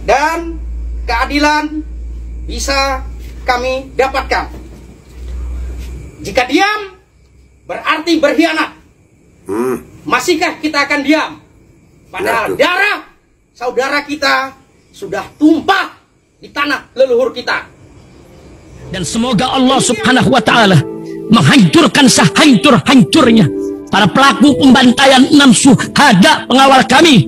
dan keadilan bisa kami dapatkan. Jika diam berarti berkhianat. Masihkah kita akan diam? Padahal darah saudara kita sudah tumpah di tanah leluhur kita. Dan semoga Allah Subhanahu wa ta'ala menghancurkan sehancur-hancurnya para pelaku pembantaian 6 syuhada pengawal kami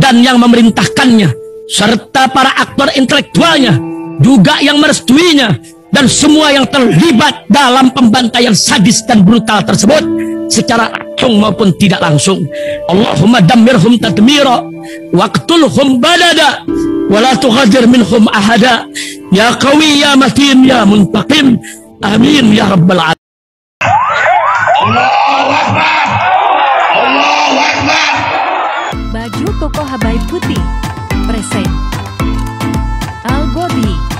dan yang memerintahkannya, serta para aktor intelektualnya juga yang merestuinya, dan semua yang terlibat dalam pembantaian sadis dan brutal tersebut secara langsung maupun tidak langsung. Allahumma dammirhum tadmira waqtulhum badada wala tughadir minhum ahada ya qawi ya matin ya muntaqim amin ya rabbal alamin. Allahu Akbar, Allahu Akbar. Baju koko Habaib putih present Al Body.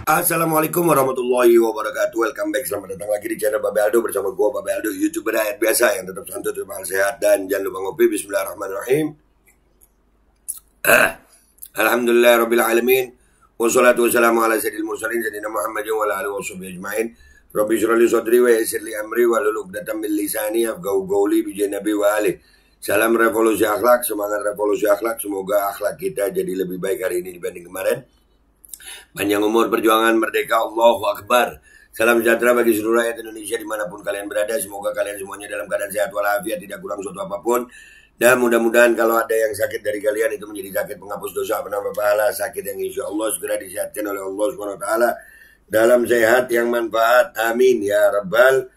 Assalamualaikum warahmatullahi wabarakatuh. Welcome back, selamat datang lagi di channel Babe Aldo bersama gue Babe Aldo, YouTuber rakyat biasa yang tetap santuy, terima sehat, dan jangan lupa ngopi. Bismillahirrahmanirrahim. Alhamdulillah Rabbil Alamin. Wassalatu wassalamu ala sayyidil mursalin sayyidina Muhammadin wa ala alihi washabihi ajma'in. Rabbi shrah li sadri wa yassir li amri wa hlul 'uqdatam min lisani yafqahu qawli bi nabi wa ali. Salam revolusi akhlak, semangat revolusi akhlak. Semoga akhlak kita jadi lebih baik hari ini dibanding kemarin. Panjang umur, perjuangan, merdeka, Allahu Akbar. Salam sejahtera bagi seluruh rakyat Indonesia dimanapun kalian berada. Semoga kalian semuanya dalam keadaan sehat walafiat, tidak kurang suatu apapun. Dan mudah-mudahan kalau ada yang sakit dari kalian itu menjadi sakit penghapus dosa, penambah pahala, sakit yang insya Allah segera disehatkan oleh Allah Subhanahu wa ta'ala dalam sehat yang manfaat. Amin ya rabbal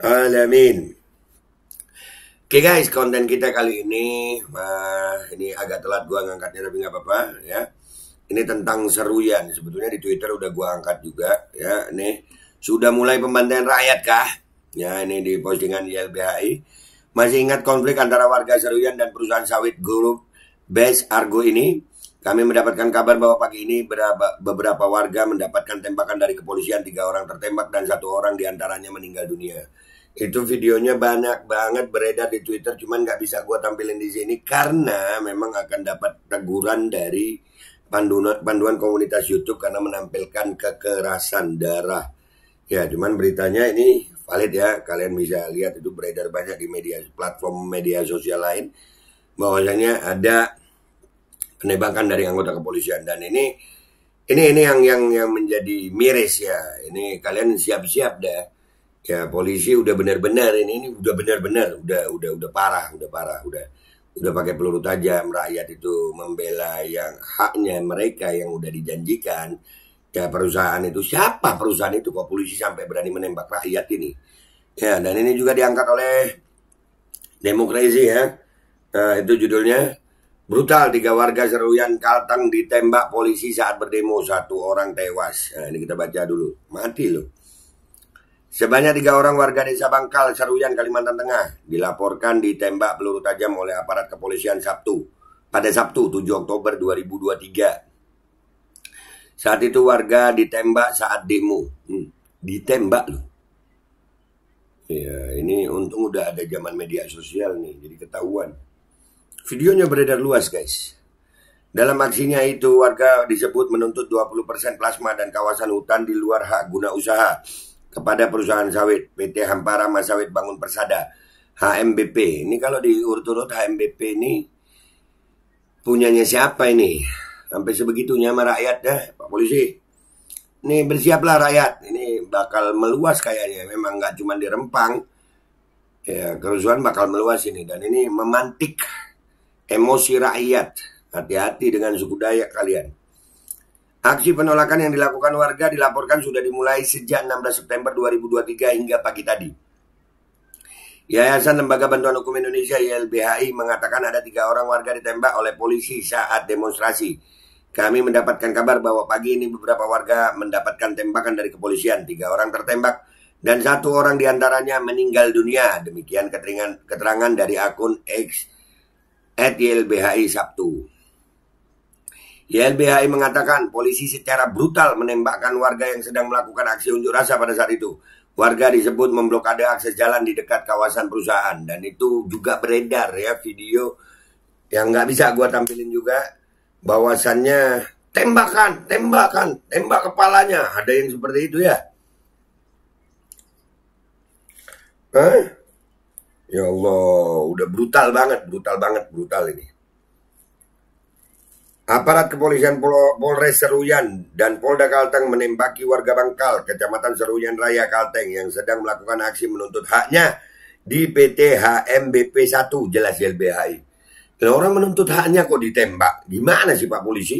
alamin. Oke guys, konten kita kali ini agak telat gua ngangkatnya, tapi nggak apa-apa ya. Ini tentang seruyan. Sebetulnya di Twitter udah gua angkat juga ya. Ini sudah mulai pembantaian rakyat kah? Ya, ini di postingan YLBHI. Masih ingat konflik antara warga Seruyan dan perusahaan sawit Group Base Argo ini? Kami mendapatkan kabar bahwa pagi ini beberapa warga mendapatkan tembakan dari kepolisian. 3 orang tertembak dan 1 orang diantaranya meninggal dunia. Itu videonya banyak banget beredar di Twitter, cuman nggak bisa gua tampilin di sini karena memang akan dapat teguran dari panduan komunitas YouTube karena menampilkan kekerasan darah. Ya, cuman beritanya ini valid ya. Kalian bisa lihat itu beredar banyak di platform media sosial lain bahwasanya ada penembakan dari anggota kepolisian, dan ini yang menjadi miris ya. Ini kalian siap-siap dah. Ya, polisi udah benar-benar ini udah benar-benar udah parah, udah pakai peluru tajam. Rakyat itu membela yang haknya mereka yang udah dijanjikan. Ya, perusahaan itu, siapa perusahaan itu kok polisi sampai berani menembak rakyat ini? Ya, dan ini juga diangkat oleh Demokrasi ya. Nah, itu judulnya, brutal 3 warga Seruyan Kalteng ditembak polisi saat berdemo, 1 orang tewas. Nah, ini kita baca dulu. Mati loh. Sebanyak 3 orang warga desa Bangkal, Seruyan, Kalimantan Tengah dilaporkan ditembak peluru tajam oleh aparat kepolisian pada Sabtu 7 Oktober 2023. Saat itu warga ditembak saat demo. Ditembak loh. Ya, ini untung udah ada zaman media sosial nih, jadi ketahuan. Videonya beredar luas guys. Dalam aksinya itu warga disebut menuntut 20% plasma dan kawasan hutan di luar hak guna usaha kepada perusahaan sawit PT Hampara Masawit Bangun Persada HMBP. Ini kalau diurut-urut HMBP ini punyanya siapa ini? Sampai sebegitunya sama rakyat dah, Pak Polisi. Ini bersiaplah rakyat. Ini bakal meluas kayaknya. Memang nggak cuma di Rempang. Ya, kerusuhan bakal meluas ini. Dan ini memantik emosi rakyat. Hati-hati dengan suku Dayak kalian. Aksi penolakan yang dilakukan warga dilaporkan sudah dimulai sejak 16 September 2023 hingga pagi tadi. Yayasan Lembaga Bantuan Hukum Indonesia YLBHI mengatakan ada 3 orang warga ditembak oleh polisi saat demonstrasi. Kami mendapatkan kabar bahwa pagi ini beberapa warga mendapatkan tembakan dari kepolisian. 3 orang tertembak dan 1 orang diantaranya meninggal dunia. Demikian keterangan dari akun X @YLBHI Sabtu. YLBHI mengatakan polisi secara brutal menembakkan warga yang sedang melakukan aksi unjuk rasa pada saat itu. Warga disebut memblokade akses jalan di dekat kawasan perusahaan. Dan itu juga beredar ya video yang nggak bisa gue tampilin juga. Bahwasannya tembakan, tembak kepalanya. Ada yang seperti itu ya. Ya Allah, udah brutal ini. Aparat kepolisian Polres Seruyan dan Polda Kalteng menembaki warga Bangkal, Kecamatan Seruyan Raya, Kalteng yang sedang melakukan aksi menuntut haknya di PT HMBP 1, jelas YLBHI. Dan orang menuntut haknya kok ditembak? Gimana sih Pak Polisi?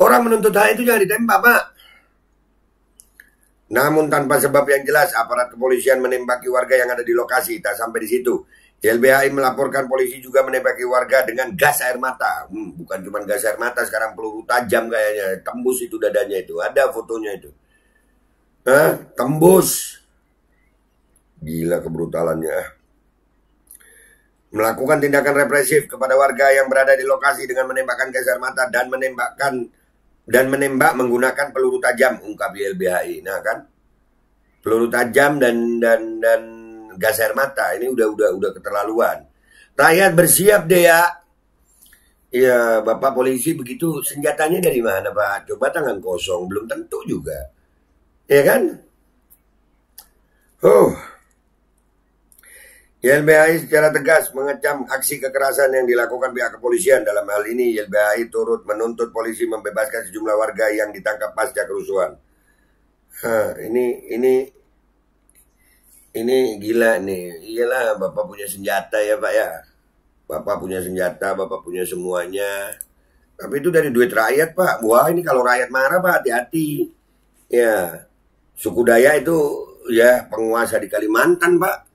Orang menuntut hak itu jangan ditembak, Pak. Namun tanpa sebab yang jelas, aparat kepolisian menembaki warga yang ada di lokasi. Tak sampai di situ, YLBHI melaporkan polisi juga menembaki warga dengan gas air mata. Bukan cuma gas air mata, sekarang peluru tajam kayaknya. Tembus itu dadanya itu. Ada fotonya itu. Tembus. Gila kebrutalannya. Melakukan tindakan represif kepada warga yang berada di lokasi dengan menembakkan gas air mata dan menembak menggunakan peluru tajam, ungkap YLBHI. Nah kan, peluru tajam dan gas air mata ini udah keterlaluan. Rakyat bersiap deh ya. Ya Bapak polisi begitu, senjatanya dari mana Pak? Coba tangan kosong, belum tentu juga. Ya kan? YLBHI secara tegas mengecam aksi kekerasan yang dilakukan pihak kepolisian. Dalam hal ini YLBHI turut menuntut polisi membebaskan sejumlah warga yang ditangkap pasca kerusuhan. Ini gila nih. Iyalah, Bapak punya senjata ya Pak ya. Bapak punya senjata, Bapak punya semuanya. Tapi itu dari duit rakyat Pak. Wah, ini kalau rakyat marah Pak, hati-hati. Ya, suku Dayak itu ya penguasa di Kalimantan Pak.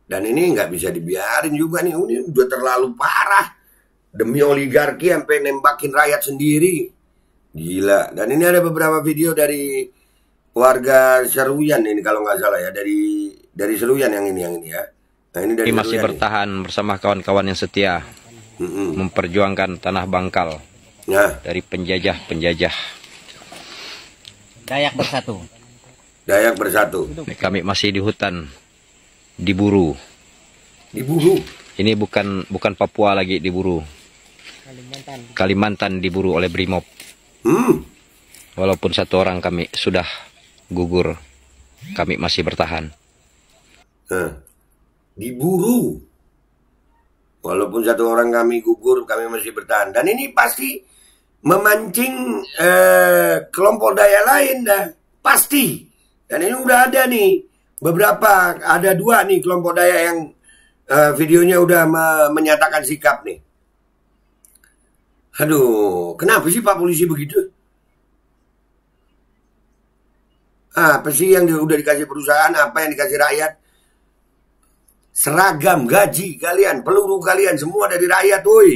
Dan ini nggak bisa dibiarin juga nih. Ini udah terlalu parah. Demi oligarki sampai nembakin rakyat sendiri. Gila. Dan ini ada beberapa video dari warga Seruyan ini kalau nggak salah ya, dari Seruyan yang ini ya. Nah ini dari masih Seruyan bertahan nih, bersama kawan-kawan yang setia memperjuangkan tanah Bangkal dari penjajah. Dayak bersatu. Kami masih di hutan, diburu. Ini bukan Papua lagi diburu. Kalimantan diburu oleh Brimob. Walaupun 1 orang kami sudah gugur, kami masih bertahan. Diburu. Walaupun 1 orang kami gugur, kami masih bertahan. Dan ini pasti memancing kelompok Dayak lain dah. Pasti. Dan ini udah ada nih. Beberapa, ada 2 nih kelompok Dayak yang videonya udah menyatakan sikap nih. Aduh, kenapa sih Pak Polisi begitu? Apa sih yang udah dikasih perusahaan, apa yang dikasih rakyat? Seragam, gaji kalian, peluru kalian, semua dari rakyat, woi.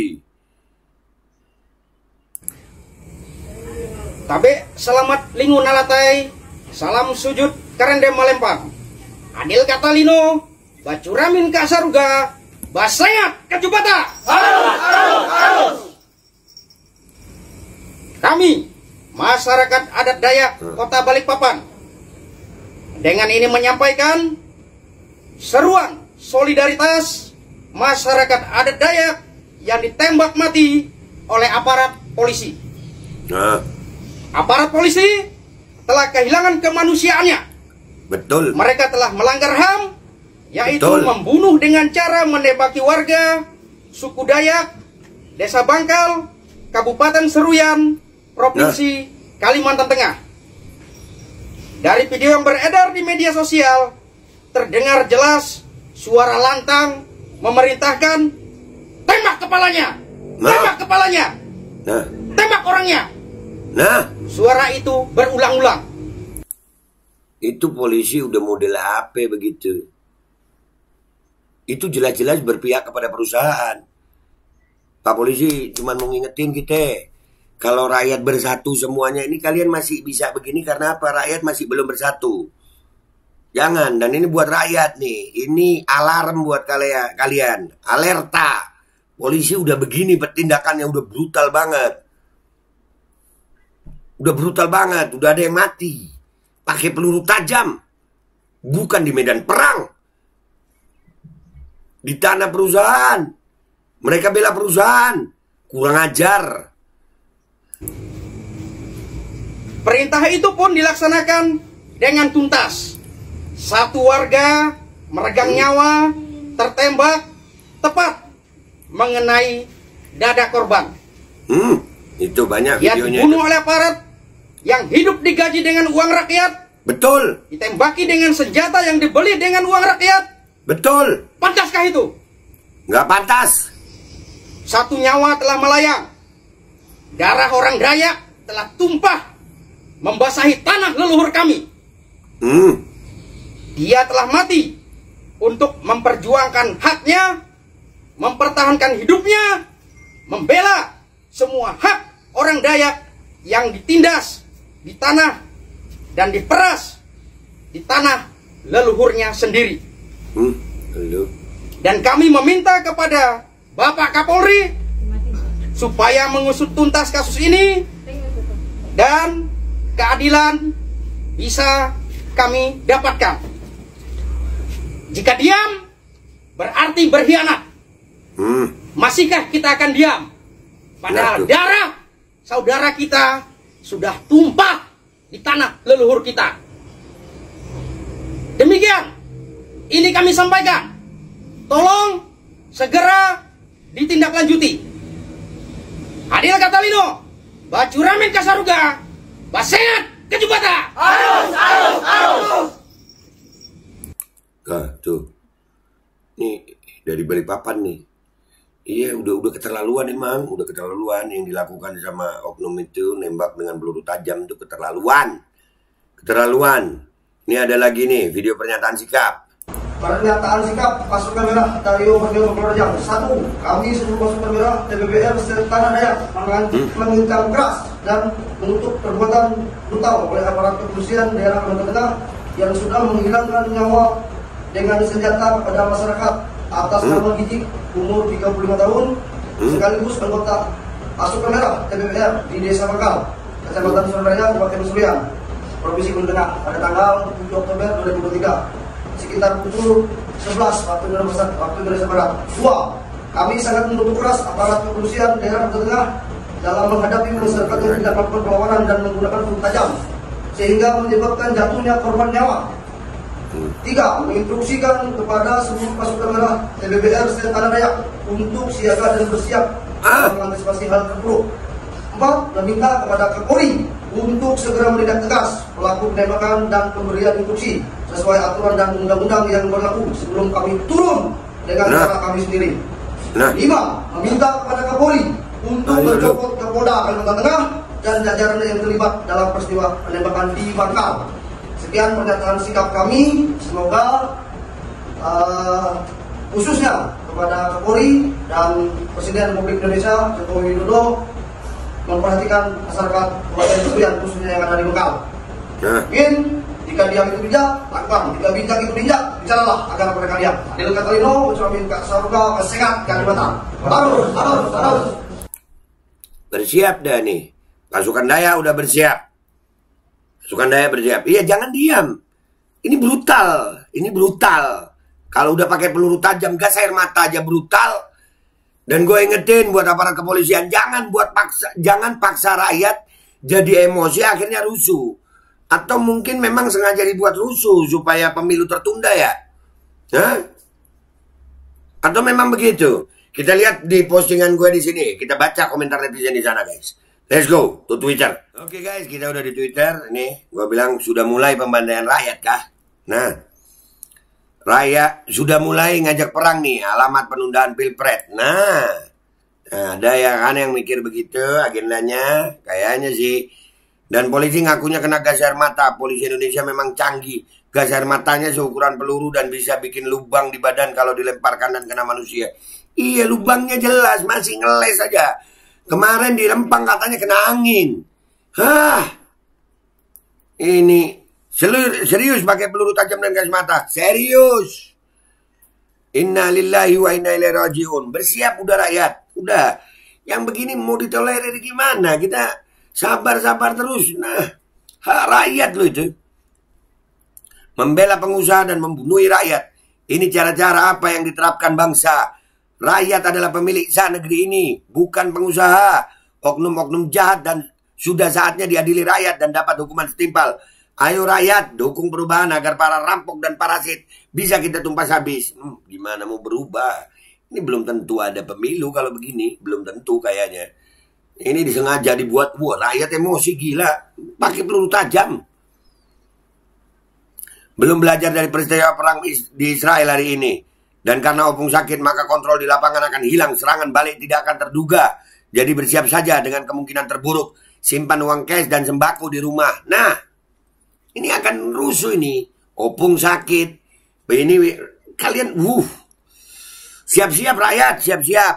Tapi selamat lingun alatai, salam sujud karendem malempang. Adil kata Lino, bacuramin kasaruga, basayat kejubata. Harus. Kami, masyarakat adat Dayak Kota Balikpapan, dengan ini menyampaikan seruan solidaritas masyarakat adat Dayak yang ditembak mati oleh aparat polisi. Aparat polisi telah kehilangan kemanusiaannya. Betul. Mereka telah melanggar HAM, yaitu membunuh dengan cara menembaki warga suku Dayak, Desa Bangkal, Kabupaten Seruyan, Provinsi Kalimantan Tengah. Dari video yang beredar di media sosial, terdengar jelas suara lantang memerintahkan tembak kepalanya, tembak kepalanya, tembak orangnya. Suara itu berulang-ulang. Itu polisi udah model apa begitu? Itu jelas-jelas berpihak kepada perusahaan. Pak Polisi cuma mau ngingetin kita. Kalau rakyat bersatu semuanya ini, kalian masih bisa begini karena apa? Rakyat masih belum bersatu. Jangan, dan ini buat rakyat nih. Ini alarm buat kalian. Alerta. Polisi udah begini tindakannya, udah brutal banget. Udah brutal banget, udah ada yang mati. Pakai peluru tajam. Bukan di medan perang. Di tanah perusahaan. Mereka bela perusahaan. Kurang ajar. Perintah itu pun dilaksanakan dengan tuntas. Satu warga meregang nyawa, tertembak tepat mengenai dada korban. Itu banyak Dia videonya. dibunuh oleh aparat yang hidup digaji dengan uang rakyat. Betul. Ditembaki dengan senjata yang dibeli dengan uang rakyat. Betul. Pantaskah itu? Nggak pantas. Satu nyawa telah melayang. Darah orang Dayak telah tumpah membasahi tanah leluhur kami. Dia telah mati untuk memperjuangkan haknya, mempertahankan hidupnya, membela semua hak orang Dayak yang ditindas di tanah dan diperas di tanah leluhurnya sendiri. Dan kami meminta kepada Bapak Kapolri supaya mengusut tuntas kasus ini dan keadilan bisa kami dapatkan. Jika diam berarti berkhianat. Masihkah kita akan diam? Padahal darah saudara kita sudah tumpah di tanah leluhur kita. Demikian, ini kami sampaikan. Tolong segera ditindaklanjuti. Adil Catalino, Baju Ramen Kasaruga, Basengat Kejubata. Harus. Nah, tuh. Nih, dari Balikpapan nih. Iya, udah keterlaluan emang. Udah keterlaluan yang dilakukan sama oknum itu. Nembak dengan peluru tajam itu keterlaluan. Keterlaluan. Ini ada lagi nih, video pernyataan sikap. Pernyataan sikap pasukan merah dari Operasional Pengerjaan. 1. Kami seluruh pasukan merah TPBR Tanah Dayak mengancam keras dan mengutuk perbuatan brutal oleh aparat kepolisian daerah Kalimantan Tengah yang sudah menghilangkan nyawa dengan senjata kepada masyarakat atas nama Gijik umur 35 tahun sekaligus anggota pasukan merah TPBR di Desa Bangkal, Kecamatan Surabaya, Kabupaten Surian, Provinsi Kalimantan Tengah pada tanggal 7 Oktober 2023 sekitar pukul 11 waktu Indonesia Barat. 2. Kami sangat mengutuk keras aparat kepolisian daerah Kalimantan Tengah dalam menghadapi masyarakat yang tidak melakukan perlawanan dan menggunakan peluru tajam sehingga menyebabkan jatuhnya korban nyawa. 3. Menginstruksikan kepada seluruh pasukan merah TPBR Tanah Dayak untuk siaga dan bersiap mengantisipasi hal terburuk. 4. Meminta kepada Kapolri untuk segera menindak tegas pelaku penembakan dan pemberian instruksi sesuai aturan dan undang-undang yang berlaku sebelum kami turun dengan cara kami sendiri. 5. Meminta kepada Kapolri untuk mencopot Kapolda Kalimantan Tengah dan jajaran yang terlibat dalam peristiwa penembakan di Bangkal. Sekian pernyataan sikap kami. Semoga khususnya kepada Kapolri dan Presiden Republik Indonesia Joko Widodo memperhatikan masyarakat Kabupaten Surian khususnya yang ada di Bangkal. Mungkin jika diam itu bijak, lakukan. Jika bijak itu bijak, bicaralah agar mereka lihat. Adil Catalino, Ucamin Kak Saruga, Basengat Kalimantan. Harus. Bersiap dah nih. Pasukan Dayak udah bersiap. Pasukan Dayak bersiap. Iya, jangan diam. Ini brutal. Kalau udah pakai peluru tajam, gas air mata aja brutal. Dan gue ingetin buat aparat kepolisian, jangan paksa rakyat jadi emosi akhirnya rusuh. Atau mungkin memang sengaja dibuat rusuh supaya pemilu tertunda ya. Atau memang begitu. Kita lihat di postingan gue di sini. Kita baca komentar netizen di sana, guys. Let's go to Twitter. Oke guys, kita udah di Twitter. Nih, gue bilang sudah mulai pembantaian rakyat kah? Nah, rakyat sudah mulai ngajak perang nih, alamat penundaan Pilpres. Nah, ada yang mikir begitu agendanya, kayaknya sih. Dan polisi ngakunya kena gas air mata. Polisi Indonesia memang canggih. Gas air matanya seukuran peluru dan bisa bikin lubang di badan kalau dilemparkan dan kena manusia. Iya, lubangnya jelas, masih ngeles aja. Kemarin di Rempang katanya kena angin. Hah? Ini serius pakai peluru tajam dan gas mata. Serius. Inna lillahi wa inna ilaihi rajiun. Bersiap udah rakyat. Udah. Yang begini mau ditolerir gimana? Kita sabar-sabar terus. Nah, hak rakyat loh itu. Membela pengusaha dan membunuh rakyat. Ini cara-cara apa yang diterapkan bangsa? Rakyat adalah pemilik sah negeri ini, bukan pengusaha. Oknum-oknum jahat dan sudah saatnya diadili rakyat dan dapat hukuman setimpal. Ayo rakyat, dukung perubahan agar para rampok dan parasit bisa kita tumpas habis. Gimana mau berubah? Ini belum tentu ada pemilu kalau begini. Belum tentu kayaknya. Ini disengaja dibuat, rakyat emosi gila. Pakai peluru tajam. Belum belajar dari peristiwa perang di Israel hari ini. Dan karena opung sakit, maka kontrol di lapangan akan hilang. Serangan balik tidak akan terduga. Jadi bersiap saja dengan kemungkinan terburuk. Simpan uang cash dan sembako di rumah. Nah, ini akan rusuh ini. Opung sakit. Ini kalian, siap-siap rakyat, siap-siap.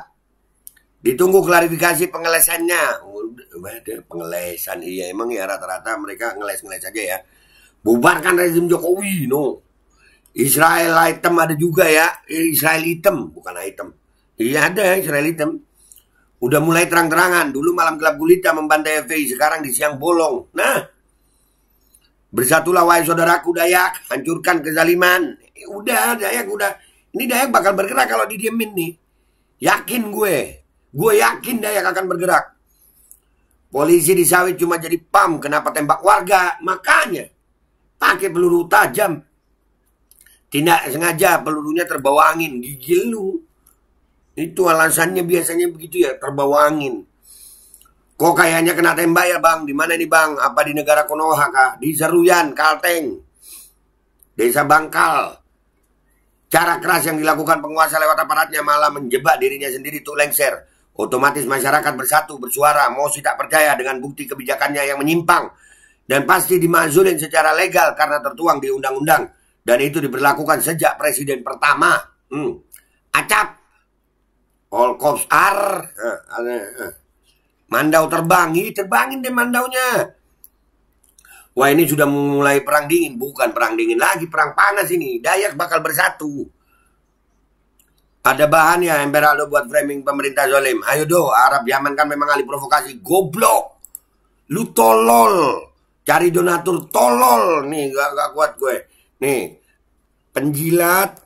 Ditunggu klarifikasi pengelesannya. Pengelesan, iya emang ya rata-rata mereka ngeles-ngeles aja ya. Bubarkan rezim Jokowi, no. Israel item ada juga ya. Israel item, bukan item. Iya ada Israel item. Udah mulai terang-terangan. Dulu malam gelap gulita membantai FPI. Sekarang di siang bolong. Nah, bersatulah wahai saudaraku Dayak. Hancurkan kezaliman. Udah Dayak udah. Ini Dayak bakal bergerak kalau didiemin nih. Yakin gue. Gue yakin Dayak akan bergerak. Polisi di sawit cuma jadi pam. Kenapa tembak warga? Makanya pakai peluru tajam. Tidak sengaja pelurunya terbawa angin. Gigil lu. Itu alasannya biasanya begitu ya. Terbawa angin. Kok kayaknya kena tembak ya bang? Di mana nih bang? Apa di negara Konoha kah? Di Seruyan, Kalteng. Desa Bangkal. Cara keras yang dilakukan penguasa lewat aparatnya malah menjebak dirinya sendiri untuk lengser. Otomatis masyarakat bersatu, bersuara. Mosi tak percaya dengan bukti kebijakannya yang menyimpang. Dan pasti dimakzulin secara legal karena tertuang di undang-undang. Dan itu diberlakukan sejak presiden pertama. Acap. All cops are. Mandau terbang. Terbangin deh mandaunya. Wah ini sudah mulai perang dingin. Bukan perang dingin lagi. Perang panas ini. Dayak bakal bersatu. Ada bahan ya Ember Aldo buat framing pemerintah zolim. Ayo do. Arab Yaman kan memang ahli provokasi. Goblok. Lu tolol. Cari donatur tolol. Nih gak kuat gue. Nih. Penjilat,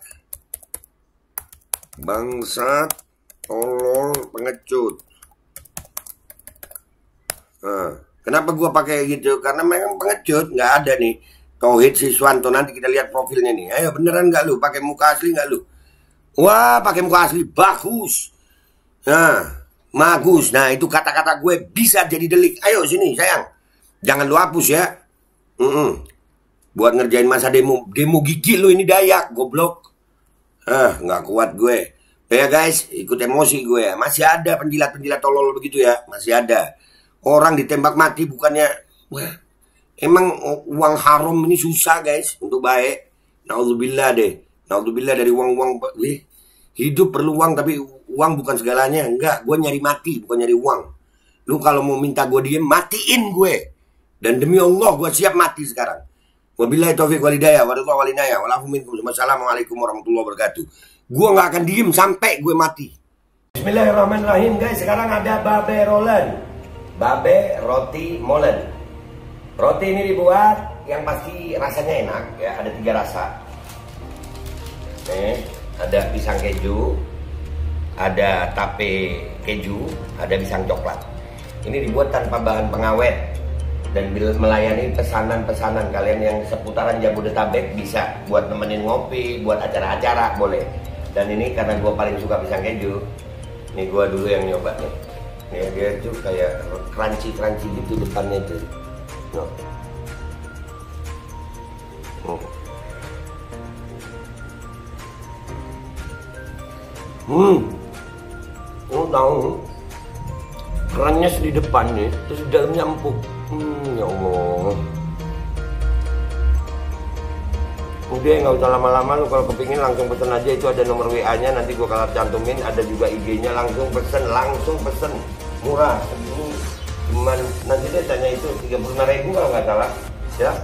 bangsat, tolol, pengecut. Nah, kenapa gua pakai gitu? Karena memang pengecut, nggak ada nih. Tauhid Siswanto nanti kita lihat profilnya nih. Ayo beneran nggak lu? Pakai muka asli nggak lu? Wah, pakai muka asli bagus. Nah, bagus. Nah itu kata-kata gue bisa jadi delik. Ayo sini sayang, jangan lu hapus ya. Buat ngerjain masa demo gigi lo ini Dayak, goblok. Nggak kuat gue. Ya guys, ikut emosi gue ya. Masih ada penjilat-penjilat tolol begitu ya. Masih ada. Orang ditembak mati bukannya. Wah, emang uang haram ini susah guys untuk baik. Naudzubillah deh. Naudzubillah dari uang-uang. Hidup perlu uang tapi uang bukan segalanya. Enggak, gue nyari mati bukan nyari uang. Lu kalau mau minta gue diem, matiin gue. Dan demi Allah gue siap mati sekarang. Wabillahi taufiq walhidayah, warahmatullahi wabarakatuh, walafu minkum. Wassalamualaikum warahmatullahi wabarakatuh. Gua nggak akan diem sampai gue mati. Bismillahirrahmanirrahim guys. Sekarang ada babe rolen, babe roti molen. Roti ini dibuat yang pasti rasanya enak ya. Ada 3 rasa. Ada pisang keju, ada tape keju, ada pisang coklat. Ini dibuat tanpa bahan pengawet. Dan bila melayani pesanan-pesanan kalian yang seputaran Jabodetabek bisa buat nemenin ngopi, buat acara-acara boleh. Dan ini karena gue paling suka pisang keju, ini gue dulu yang nyoba nih. Ya, dia tuh kayak crunchy gitu depannya itu. Tahu kerannyes di depan nih, terus di dalamnya empuk. Ya Allah. deh, nggak usah lama-lama lu. Kalau kepingin langsung pesen aja, itu ada nomor WA-nya, nanti gua kalau cantumin, ada juga IG-nya, langsung pesen, murah. Ini cuman nanti dia tanya itu 35.000 kalau nggak salah, ya.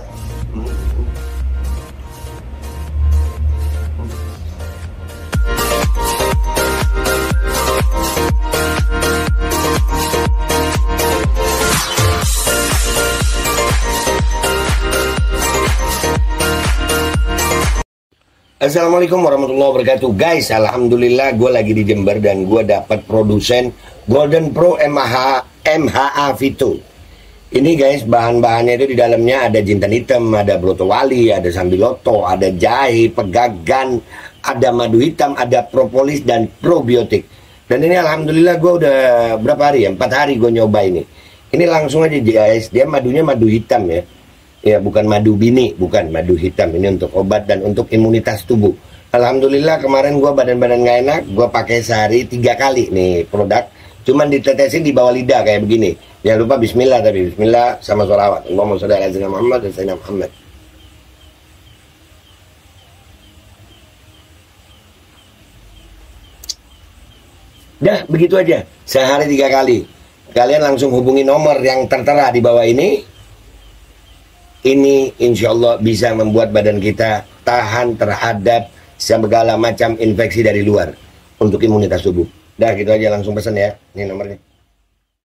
Assalamualaikum warahmatullahi wabarakatuh. Guys, alhamdulillah gue lagi di Jember dan gue dapat produsen Golden Pro MHA Vito. Ini guys, bahan-bahannya itu di dalamnya ada jintan hitam, ada broto wali, ada sambiloto, ada jahe, pegagan, ada madu hitam, ada propolis dan probiotik. Dan ini alhamdulillah gue udah berapa hari ya? 4 hari gue nyoba ini. Ini langsung aja guys, dia madunya madu hitam ya. Ya, bukan madu bini, bukan madu hitam. Ini untuk obat dan untuk imunitas tubuh. Alhamdulillah kemarin gua badan-badan nggak enak, gua pakai sehari 3 kali nih produk. Cuman ditetesin di bawah lidah kayak begini. Jangan lupa bismillah, tapi bismillah sama sholawat. Allahumma sholli ala sayyidina Muhammad dan sayyidina Muhammad. Dah, begitu aja. Sehari 3 kali. Kalian langsung hubungi nomor yang tertera di bawah ini. Ini insya Allah bisa membuat badan kita tahan terhadap segala macam infeksi dari luar untuk imunitas tubuh. Dah gitu aja, langsung pesan ya. Ini nomornya.